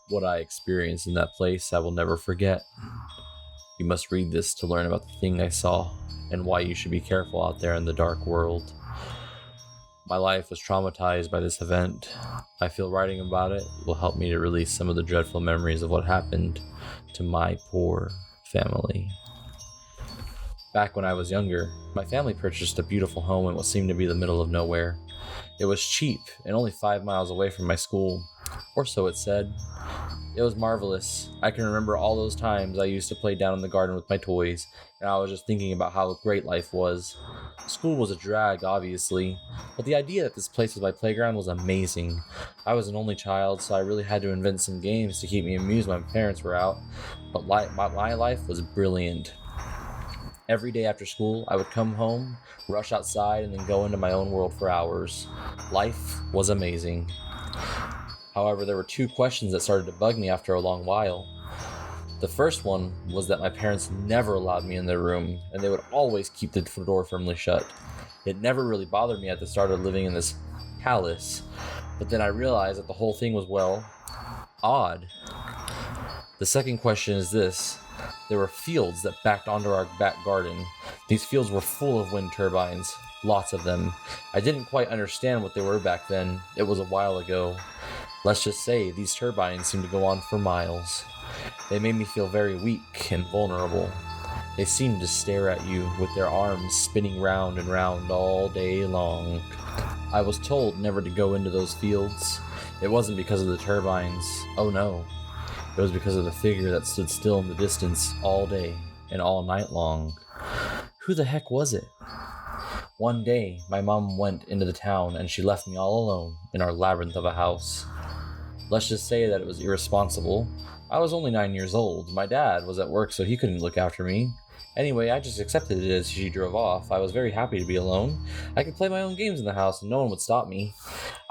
What I experienced in that place I will never forget. You must read this to learn about the thing I saw and why you should be careful out there in the dark world. My life was traumatized by this event. I feel writing about it will help me to release some of the dreadful memories of what happened to my poor family. Back when I was younger, my family purchased a beautiful home in what seemed to be the middle of nowhere. It was cheap and only 5 miles away from my school, or so it said. It was marvelous. I can remember all those times I used to play down in the garden with my toys, and I was just thinking about how great life was. School was a drag, obviously, but the idea that this place was my playground was amazing. I was an only child, so I really had to invent some games to keep me amused when my parents were out, but my life was brilliant. Every day after school, I would come home, rush outside, and then go into my own world for hours. Life was amazing. However, there were two questions that started to bug me after a long while. The first one was that my parents never allowed me in their room, and they would always keep the door firmly shut. It never really bothered me at the start of living in this palace, but then I realized that the whole thing was, well, odd. The second question is this. There were fields that backed onto our back garden. These fields were full of wind turbines, lots of them. I didn't quite understand what they were back then. It was a while ago. Let's just say these turbines seemed to go on for miles. They made me feel very weak and vulnerable. They seemed to stare at you with their arms spinning round and round all day long. I was told never to go into those fields. It wasn't because of the turbines. Oh no. It was because of the figure that stood still in the distance all day and all night long. Who the heck was it? One day, my mom went into the town and she left me all alone in our labyrinth of a house. Let's just say that it was irresponsible. I was only 9 years old. My dad was at work, so he couldn't look after me. Anyway, I just accepted it as she drove off. I was very happy to be alone. I could play my own games in the house and no one would stop me.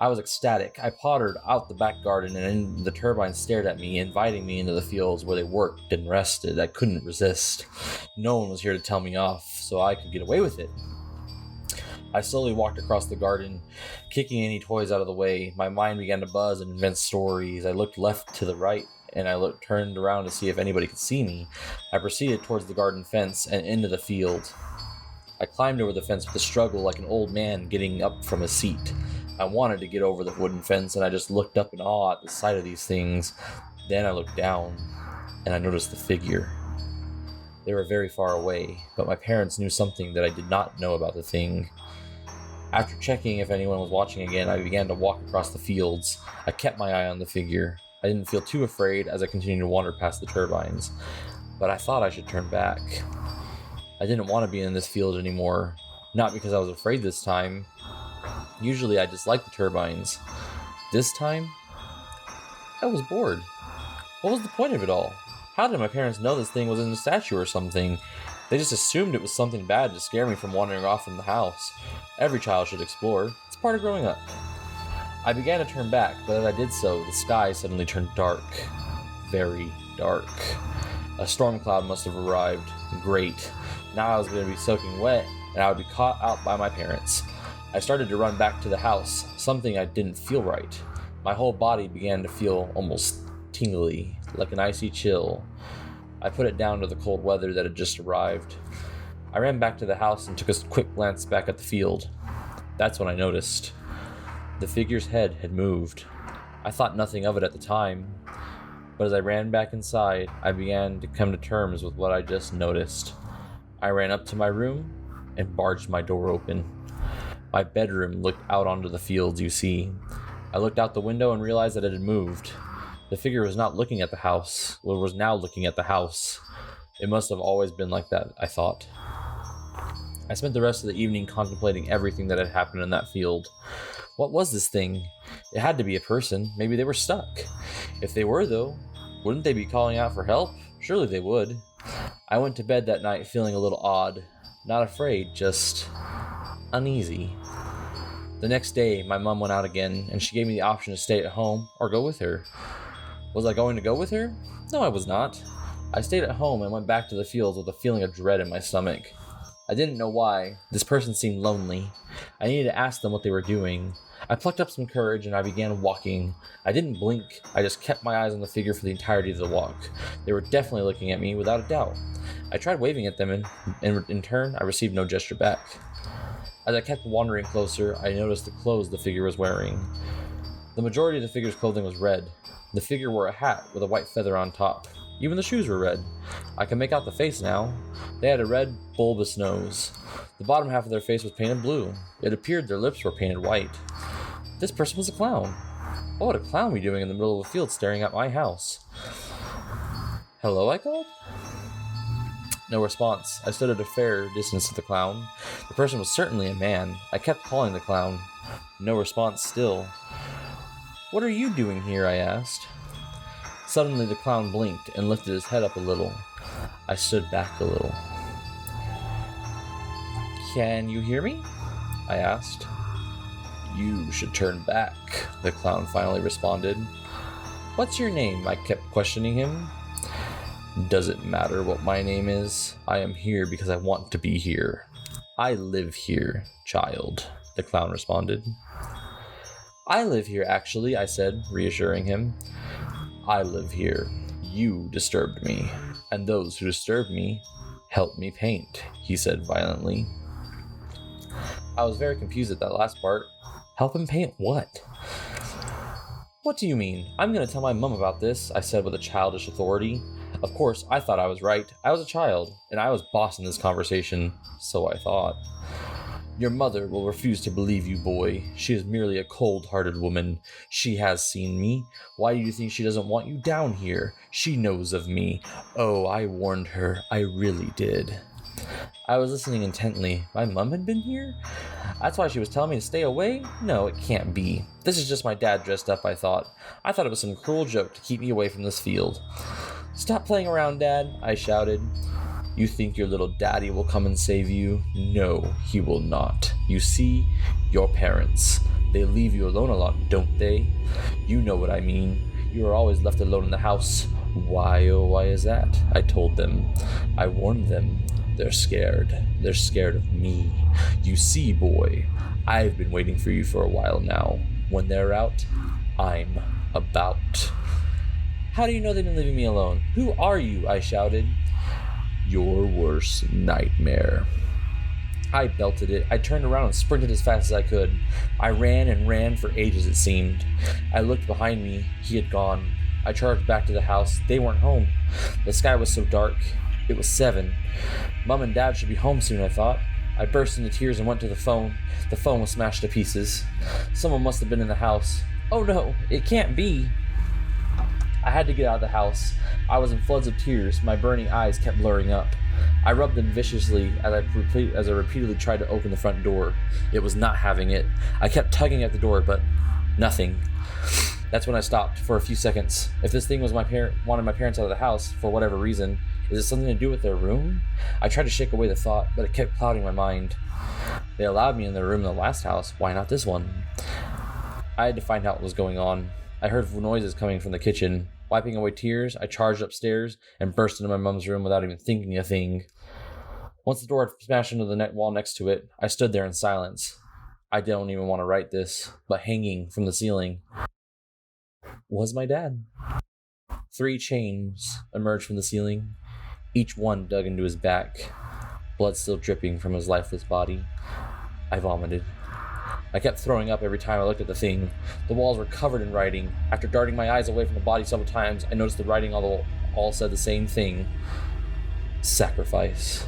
I was ecstatic. I pottered out the back garden and the turbines stared at me, inviting me into the fields where they worked and rested. I couldn't resist. No one was here to tell me off, so I could get away with it. I slowly walked across the garden, kicking any toys out of the way. My mind began to buzz and invent stories. I looked left to the right, and I turned around to see if anybody could see me. I proceeded towards the garden fence and into the field. I climbed over the fence with a struggle like an old man getting up from his seat. I wanted to get over the wooden fence, and I just looked up in awe at the sight of these things. Then I looked down, and I noticed the figure. They were very far away, but my parents knew something that I did not know about the thing. After checking if anyone was watching again, I began to walk across the fields. I kept my eye on the figure. I didn't feel too afraid as I continued to wander past the turbines, but I thought I should turn back. I didn't want to be in this field anymore, not because I was afraid this time. Usually I dislike the turbines. This time, I was bored. What was the point of it all? How did my parents know this thing was in a statue or something? They just assumed it was something bad to scare me from wandering off from the house. Every child should explore. It's part of growing up. I began to turn back, but as I did so, the sky suddenly turned dark. Very dark. A storm cloud must have arrived. Great. Now I was going to be soaking wet, and I would be caught out by my parents. I started to run back to the house. Something I didn't feel right. My whole body began to feel almost tingly, like an icy chill. I put it down to the cold weather that had just arrived. I ran back to the house and took a quick glance back at the field. That's when I noticed. The figure's head had moved. I thought nothing of it at the time, but as I ran back inside, I began to come to terms with what I just noticed. I ran up to my room and barged my door open. My bedroom looked out onto the fields, you see. I looked out the window and realized that it had moved. The figure was not looking at the house, but was now looking at the house. It must have always been like that, I thought. I spent the rest of the evening contemplating everything that had happened in that field. What was this thing? It had to be a person. Maybe they were stuck. If they were, though, wouldn't they be calling out for help? Surely they would. I went to bed that night feeling a little odd. Not afraid, just uneasy. The next day, my mom went out again, and she gave me the option to stay at home or go with her. Was I going to go with her? No, I was not. I stayed at home and went back to the fields with a feeling of dread in my stomach. I didn't know why. This person seemed lonely. I needed to ask them what they were doing. I plucked up some courage and I began walking. I didn't blink, I just kept my eyes on the figure for the entirety of the walk. They were definitely looking at me, without a doubt. I tried waving at them and in turn, I received no gesture back. As I kept wandering closer, I noticed the clothes the figure was wearing. The majority of the figure's clothing was red. The figure wore a hat with a white feather on top. Even the shoes were red. I can make out the face now. They had a red, bulbous nose. The bottom half of their face was painted blue. It appeared their lips were painted white. This person was a clown. What would a clown be doing in the middle of a field staring at my house? Hello, I called? No response. I stood at a fair distance to the clown. The person was certainly a man. I kept calling the clown. No response still. What are you doing here? I asked. Suddenly the clown blinked and lifted his head up a little. I stood back a little. Can you hear me? I asked. You should turn back, the clown finally responded. What's your name? I kept questioning him. Does it matter what my name is? I am here because I want to be here. I live here, child, the clown responded. I live here, actually, I said, reassuring him. I live here. You disturbed me, and those who disturbed me helped me paint, he said violently. I was very confused at that last part. Help him paint what? What do you mean? I'm going to tell my mom about this, I said with a childish authority. Of course, I thought I was right. I was a child, and I was boss in this conversation, so I thought. Your mother will refuse to believe you, boy. She is merely a cold-hearted woman. She has seen me. Why do you think she doesn't want you down here? She knows of me. Oh, I warned her. I really did. I was listening intently. My mom had been here? That's why she was telling me to stay away? No, it can't be. This is just my dad dressed up, I thought. I thought it was some cruel joke to keep me away from this field. Stop playing around, Dad, I shouted. You think your little daddy will come and save you? No, he will not. You see, your parents, they leave you alone a lot, don't they? You know what I mean. You are always left alone in the house. Why, oh, why is that? I told them. I warned them. They're scared. They're scared of me. You see, boy, I've been waiting for you for a while now. When they're out, I'm about. How do you know they've been leaving me alone? Who are you? I shouted. Your worst nightmare. I belted it. I turned around and sprinted as fast as I could. I ran and ran for ages, it seemed. I looked behind me. He had gone. I charged back to the house. They weren't home. The sky was so dark. It was 7. Mom and Dad should be home soon, I thought. I burst into tears and went to the phone. The phone was smashed to pieces. Someone must have been in the house. Oh no, it can't be. I had to get out of the house. I was in floods of tears. My burning eyes kept blurring up. I rubbed them viciously as I repeatedly tried to open the front door. It was not having it. I kept tugging at the door, but nothing. That's when I stopped for a few seconds. If this thing was wanted my parents out of the house for whatever reason, is it something to do with their room? I tried to shake away the thought, but it kept clouding my mind. They allowed me in their room in the last house. Why not this one? I had to find out what was going on. I heard noises coming from the kitchen. Wiping away tears, I charged upstairs and burst into my mom's room without even thinking a thing. Once the door had smashed into the wall next to it, I stood there in silence. I don't even want to write this, but hanging from the ceiling was my dad. 3 chains emerged from the ceiling, each one dug into his back, blood still dripping from his lifeless body. I vomited. I kept throwing up every time I looked at the thing. The walls were covered in writing. After darting my eyes away from the body several times, I noticed the writing all said the same thing. Sacrifice.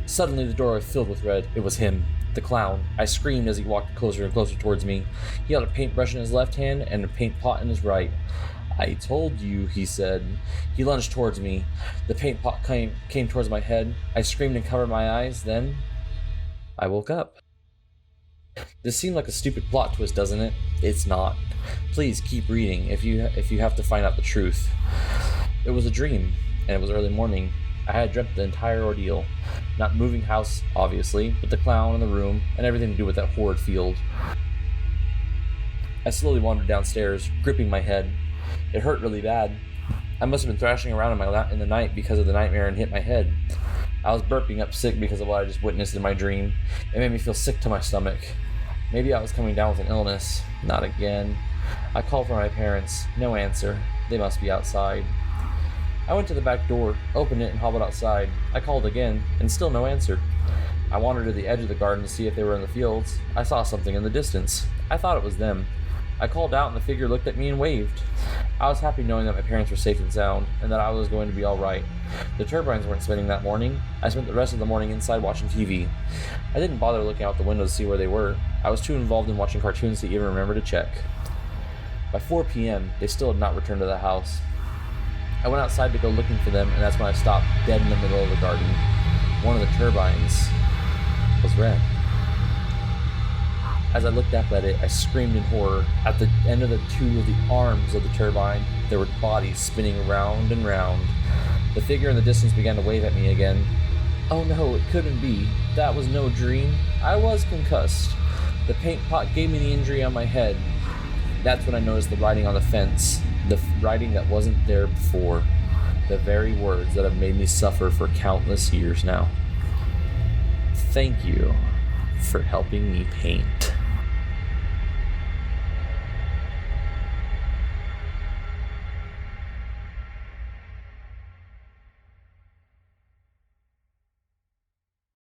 Suddenly the door was filled with red. It was him, the clown. I screamed as he walked closer and closer towards me. He held a paintbrush in his left hand and a paint pot in his right. I told you, he said. He lunged towards me. The paint pot came towards my head. I screamed and covered my eyes. Then I woke up. This seemed like a stupid plot twist, doesn't it? It's not. Please keep reading if you have to find out the truth. It was a dream, and it was early morning. I had dreamt the entire ordeal. Not moving house, obviously, but the clown in the room, and everything to do with that horrid field. I slowly wandered downstairs, gripping my head. It hurt really bad. I must have been thrashing around in the night because of the nightmare and hit my head. I was burping up sick because of what I just witnessed in my dream. It made me feel sick to my stomach. Maybe I was coming down with an illness. Not again. I called for my parents. No answer. They must be outside. I went to the back door, opened it, and hobbled outside. I called again, and still no answer. I wandered to the edge of the garden to see if they were in the fields. I saw something in the distance. I thought it was them. I called out, and the figure looked at me and waved. I was happy knowing that my parents were safe and sound, and that I was going to be all right. The Turbines weren't spending that morning. I spent the rest of the morning inside watching TV. I didn't bother looking out the window to see where they were. I was too involved in watching cartoons to even remember to check. By 4 p.m., they still had not returned to the house. I went outside to go looking for them, and that's when I stopped dead in the middle of the garden. One of the turbines was red. As I looked up at it, I screamed in horror. At the end of the two of the arms of the turbine, there were bodies spinning round and round. The figure in the distance began to wave at me again. Oh no, it couldn't be. That was no dream. I was concussed. The paint pot gave me the injury on my head. That's when I noticed the writing on the fence. The writing that wasn't there before. The very words that have made me suffer for countless years now. Thank you for helping me paint.